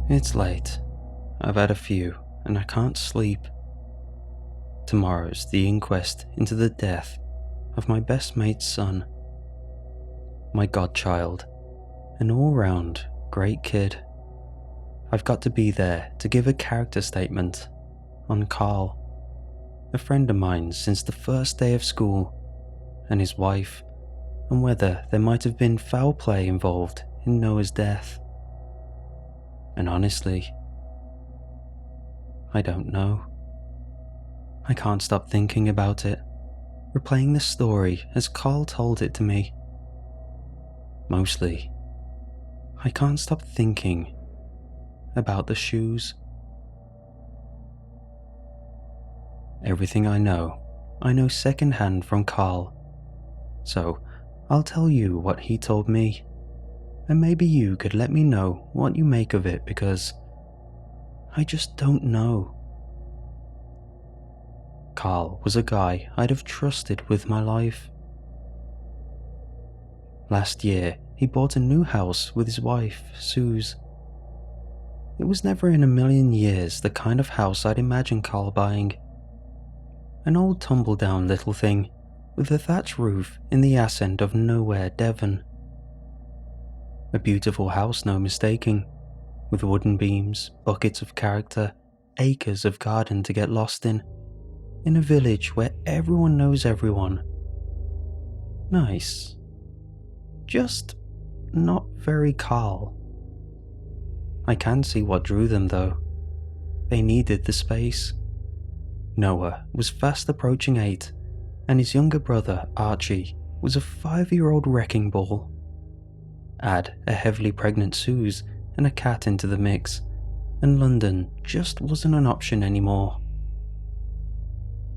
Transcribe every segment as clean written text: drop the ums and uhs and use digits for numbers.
It's late. I've had a few, and I can't sleep. Tomorrow's the inquest into the death of my best mate's son. My godchild. An all-round great kid. I've got to be there to give a character statement on Carl, a friend of mine since the first day of school, and his wife, and whether there might have been foul play involved in Noah's death. And honestly, I don't know. I can't stop thinking about it, replaying the story as Carl told it to me. Mostly, I can't stop thinking about the shoes. Everything I know secondhand from Carl. So I'll tell you what he told me, and maybe you could let me know what you make of it, because I just don't know. Carl was a guy I'd have trusted with my life. Last year, he bought a new house with his wife, Suze. It was never in a million years the kind of house I'd imagine Carl buying. An old tumble-down little thing with a thatch roof in the ass end of nowhere, Devon. A beautiful house, no mistaking, with wooden beams, buckets of character, acres of garden to get lost in a village where everyone knows everyone. Nice. Just not very Carl. I can see what drew them though. They needed the space. Noah was fast approaching 8, and his younger brother, Archie, was a 5-year-old wrecking ball. Add a heavily pregnant Suze and a cat into the mix, and London just wasn't an option anymore.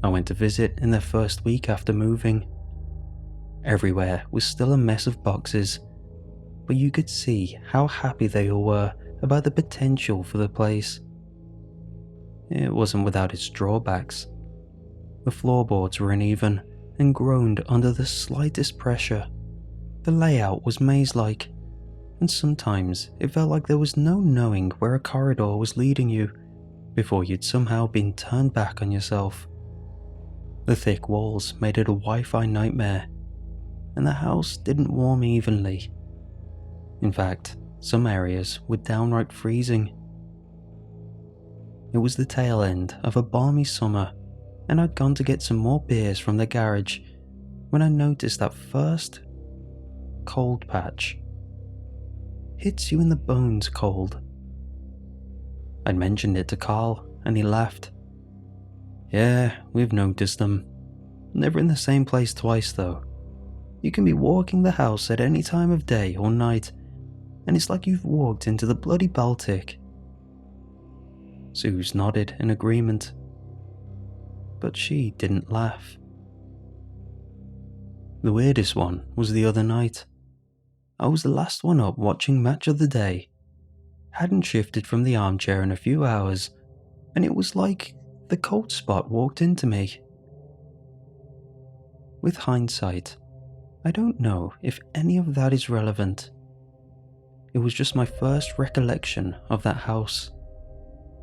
I went to visit in their first week after moving. Everywhere was still a mess of boxes, but you could see how happy they all were about the potential for the place. It wasn't without its drawbacks. The floorboards were uneven and groaned under the slightest pressure. The layout was maze-like, and sometimes it felt like there was no knowing where a corridor was leading you before you'd somehow been turned back on yourself. The thick walls made it a Wi-Fi nightmare, and the house didn't warm evenly. In fact, some areas were downright freezing. It was the tail end of a balmy summer, and I'd gone to get some more beers from the garage when I noticed that first cold patch. Hits you in the bones cold. I'd mentioned it to Carl, and he laughed. Yeah, we've noticed them. Never in the same place twice though. You can be walking the house at any time of day or night, and it's like you've walked into the bloody Baltic. Suze nodded in agreement, but she didn't laugh. The weirdest one was the other night. I was the last one up watching Match of the Day. Hadn't shifted from the armchair in a few hours, and it was like the cold spot walked into me. With hindsight, I don't know if any of that is relevant. It was just my first recollection of that house.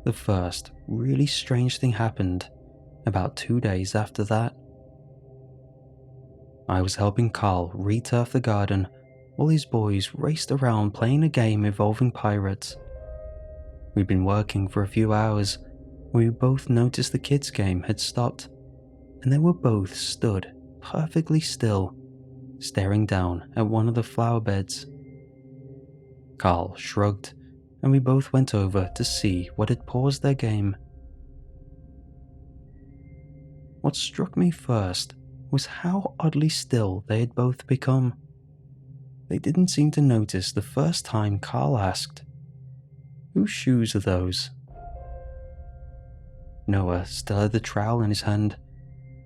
The first really strange thing happened about 2 days after that. I was helping Carl re-turf the garden while his boys raced around playing a game involving pirates. We'd been working for a few hours when we both noticed the kids' game had stopped, and they were both stood perfectly still, staring down at one of the flower beds. Carl shrugged, and we both went over to see what had paused their game. What struck me first was how oddly still they had both become. They didn't seem to notice the first time Carl asked, "Whose shoes are those?" Noah still had the trowel in his hand.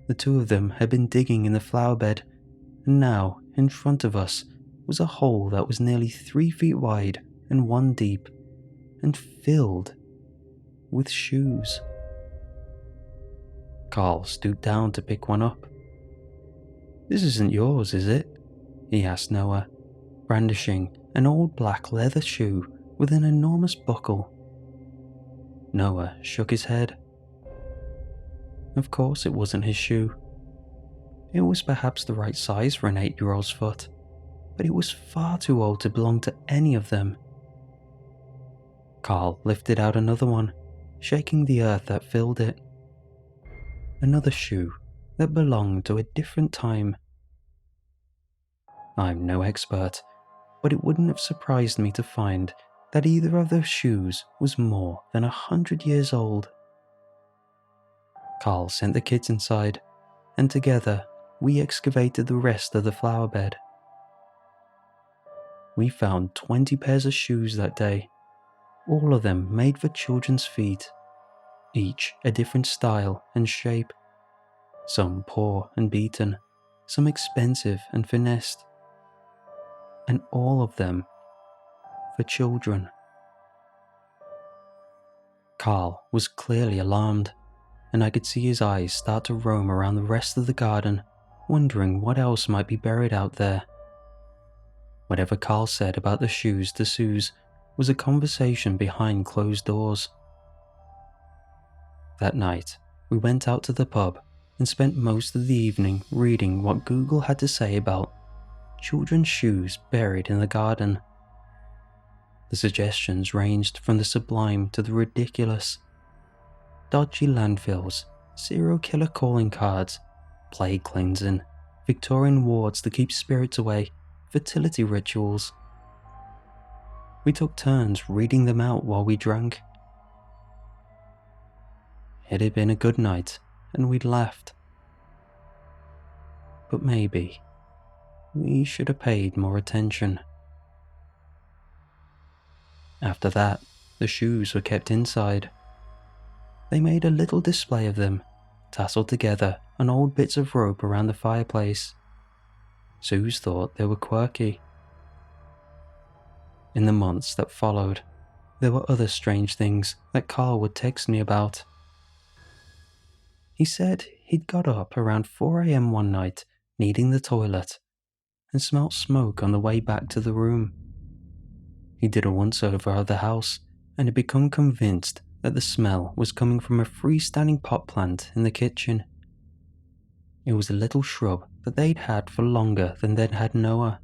The two of them had been digging in the flower bed, and now, in front of us, was a hole that was nearly 3 feet wide and 1 deep, and filled with shoes. Carl stooped down to pick one up. "This isn't yours, is it?" he asked Noah, brandishing an old black leather shoe with an enormous buckle Noah shook his head. Of course it wasn't his shoe. It was perhaps the right size for an 8-year-old's foot, but it was far too old to belong to any of them. Carl lifted out another one, shaking the earth that filled it. Another shoe that belonged to a different time. I'm no expert, but it wouldn't have surprised me to find that either of those shoes was more than 100 years old. Carl sent the kids inside, and together we excavated the rest of the flower bed. We found 20 pairs of shoes that day, all of them made for children's feet, each a different style and shape, some poor and beaten, some expensive and finessed, and all of them for children. Carl was clearly alarmed, and I could see his eyes start to roam around the rest of the garden, wondering what else might be buried out there. Whatever Carl said about the shoes to Suze was a conversation behind closed doors. That night, we went out to the pub and spent most of the evening reading what Google had to say about children's shoes buried in the garden. The suggestions ranged from the sublime to the ridiculous. Dodgy landfills, serial killer calling cards, plague cleansing, Victorian wards to keep spirits away, fertility rituals. We took turns reading them out while we drank. It had been a good night, and we'd left. But maybe we should have paid more attention. After that, the shoes were kept inside. They made a little display of them, tasseled together on old bits of rope around the fireplace. Suze thought they were quirky. In the months that followed, there were other strange things that Carl would text me about. He said he'd got up around 4 a.m. one night, needing the toilet, and smelt smoke on the way back to the room. He did a once-over of the house and had become convinced that the smell was coming from a freestanding pot plant in the kitchen. It was a little shrub that they'd had for longer than they'd had Noah.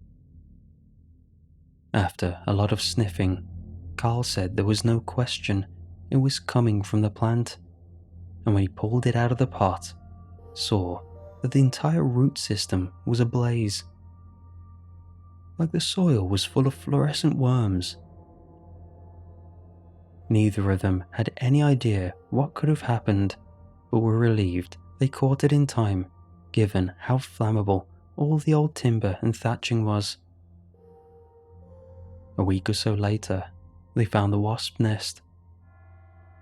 After a lot of sniffing, Carl said there was no question it was coming from the plant, and when he pulled it out of the pot, saw that the entire root system was ablaze. Like the soil was full of fluorescent worms. Neither of them had any idea what could have happened, but were relieved they caught it in time, given how flammable all the old timber and thatching was. A week or so later, they found the wasp nest.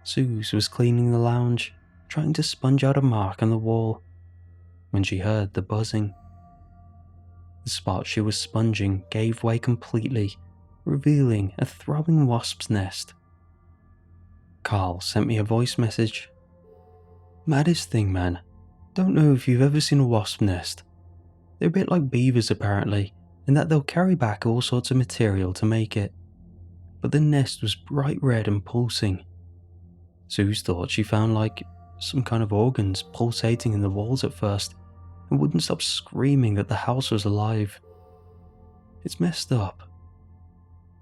Suze was cleaning the lounge, trying to sponge out a mark on the wall, when she heard the buzzing. The spot she was sponging gave way completely, revealing a throbbing wasp's nest. Carl sent me a voice message. Maddest thing, man. Don't know if you've ever seen a wasp nest. They're a bit like beavers apparently, in that they'll carry back all sorts of material to make it. But the nest was bright red and pulsing. Suze thought she found some kind of organs pulsating in the walls at first, and wouldn't stop screaming that the house was alive. It's messed up.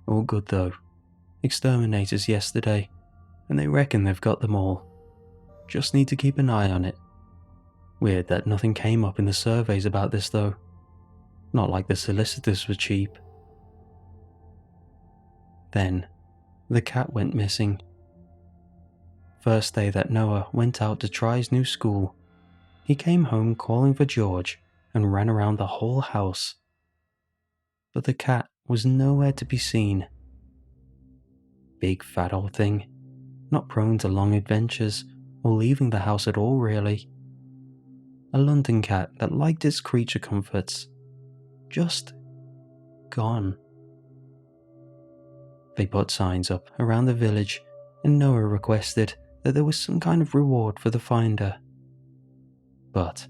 All good though. Exterminators yesterday, and they reckon they've got them all. Just need to keep an eye on it. Weird that nothing came up in the surveys about this though. Not like the solicitors were cheap. Then, the cat went missing. First day that Noah went out to try his new school, he came home calling for George and ran around the whole house. But the cat was nowhere to be seen. Big fat old thing, not prone to long adventures or leaving the house at all really. A London cat that liked its creature comforts. Just gone. They put signs up around the village, and Noah requested that there was some kind of reward for the finder. But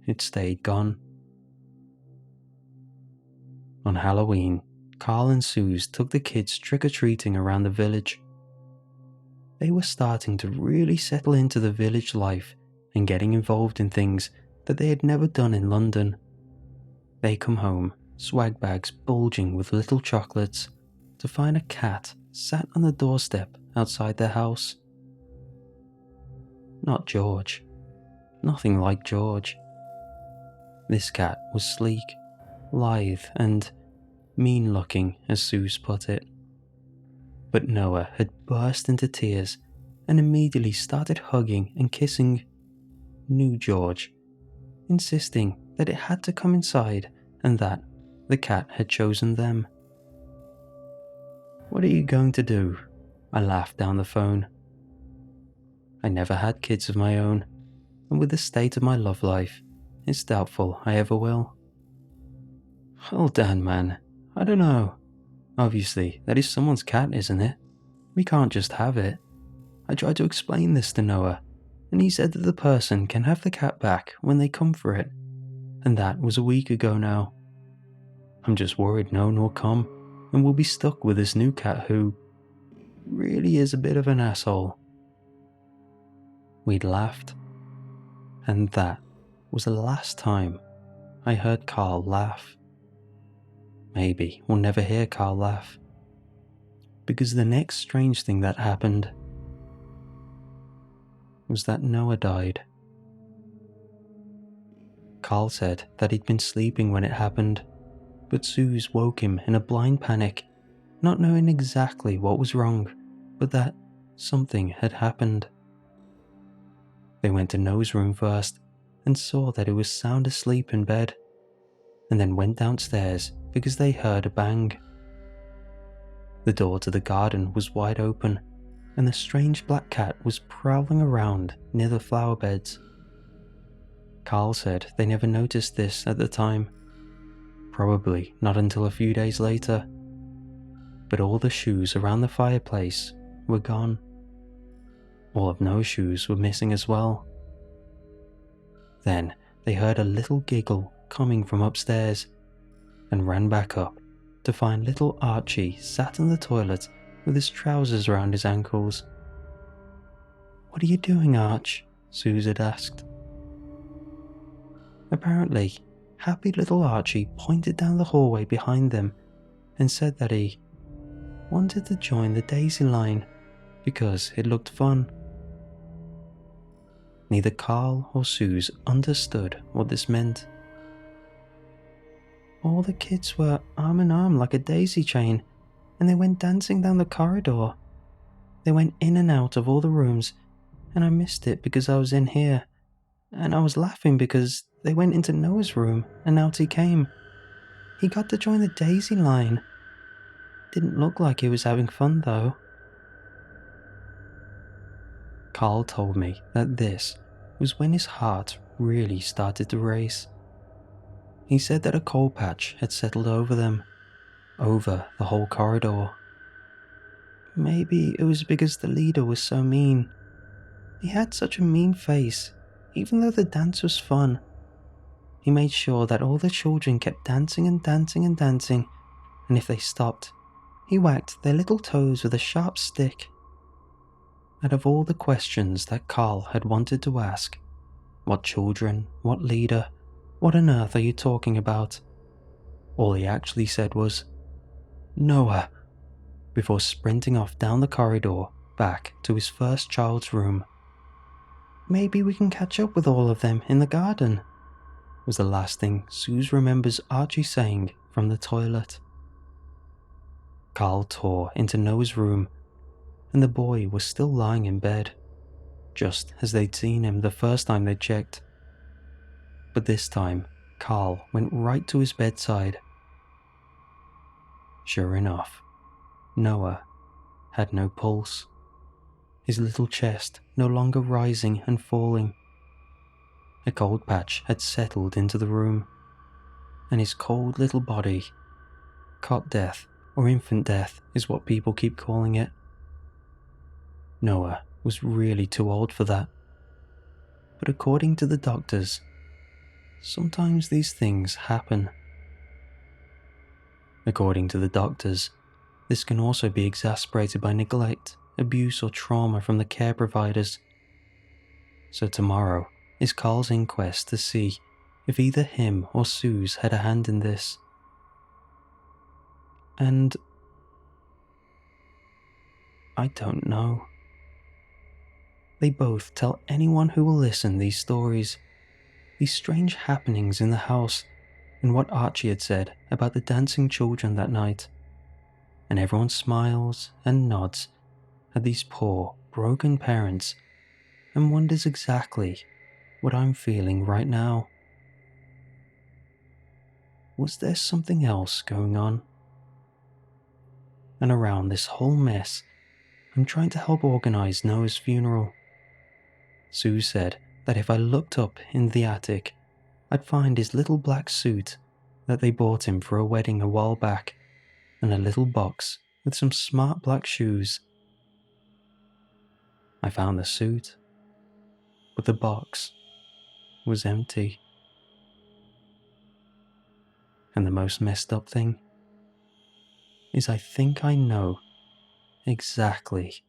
it stayed gone. On Halloween, Carl and Suze took the kids trick-or-treating around the village. they were starting to really settle into the village life and getting involved in things that they had never done in London. They come home, swag bags bulging with little chocolates, to find a cat sat on the doorstep outside their house. Not George. Nothing like George. This cat was sleek, lithe, and mean-looking, as Suze put it. But Noah had burst into tears and immediately started hugging and kissing new George, insisting that it had to come inside and that the cat had chosen them. "What are you going to do?" I laughed down the phone. I never had kids of my own, and with the state of my love life, it's doubtful I ever will. "Oh, Dan, man, I don't know. Obviously, that is someone's cat, isn't it? We can't just have it. I tried to explain this to Noah, and he said that the person can have the cat back when they come for it, and that was a week ago now. I'm just worried no one will come, and we'll be stuck with this new cat who really is a bit of an asshole." We'd laughed, and that was the last time I heard Carl laugh. Maybe we'll never hear Carl laugh, because the next strange thing that happened was that Noah died. Carl said that he'd been sleeping when it happened, but Suze woke him in a blind panic, not knowing exactly what was wrong, but that something had happened. They went to Noah's room first and saw that he was sound asleep in bed, and then went downstairs because they heard a bang. The door to the garden was wide open, and the strange black cat was prowling around near the flower beds. Carl said they never noticed this at the time, probably not until a few days later, but all the shoes around the fireplace were gone. All of Noah's shoes were missing as well. Then they heard a little giggle coming from upstairs, and ran back up to find little Archie sat in the toilet with his trousers around his ankles. "What are you doing, Arch?" Suze had asked. Apparently, happy little Archie pointed down the hallway behind them and said that he wanted to join the daisy line because it looked fun. Neither Carl or Suze understood what this meant. All the kids were arm in arm like a daisy chain, and they went dancing down the corridor. They went in and out of all the rooms, and I missed it because I was in here, and I was laughing because they went into Noah's room and out he came. He got to join the daisy line. Didn't look like he was having fun though. Carl told me that this was when his heart really started to race. He said that a coal patch had settled over them, over the whole corridor. Maybe it was because the leader was so mean. He had such a mean face, even though the dance was fun. He made sure that all the children kept dancing and dancing and dancing, and if they stopped, he whacked their little toes with a sharp stick. Out of all the questions that Carl had wanted to ask, what children, what leader, what on earth are you talking about? All he actually said was, "Noah," before sprinting off down the corridor back to his first child's room. "Maybe we can catch up with all of them in the garden," was the last thing Suze remembers Archie saying from the toilet. Carl tore into Noah's room, and the boy was still lying in bed, just as they'd seen him the first time they checked. But this time, Carl went right to his bedside. Sure enough, Noah had no pulse, his little chest no longer rising and falling. A cold patch had settled into the room, and his cold little body, cot death or infant death is what people keep calling it. Noah was really too old for that. But according to the doctors, sometimes these things happen. According to the doctors, this can also be exacerbated by neglect abuse, or trauma from the care providers. So tomorrow is Carl's inquest to see if either him or Suze had a hand in this. And I don't know. They both tell anyone who will listen these stories, these strange happenings in the house, and what Archie had said about the dancing children that night. And everyone smiles and nods at these poor, broken parents and wonders exactly what I'm feeling right now. Was there something else going on? And around this whole mess, I'm trying to help organize Noah's funeral. Sue said that if I looked up in the attic, I'd find his little black suit that they bought him for a wedding a while back, and a little box with some smart black shoes. I found the suit, but the box was empty. And the most messed up thing is I think I know exactly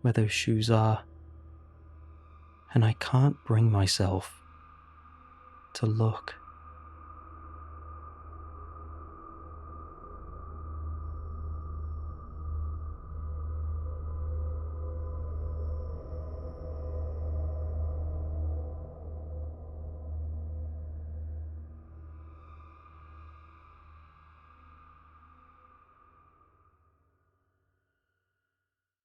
where those shoes are, and I can't bring myself to look.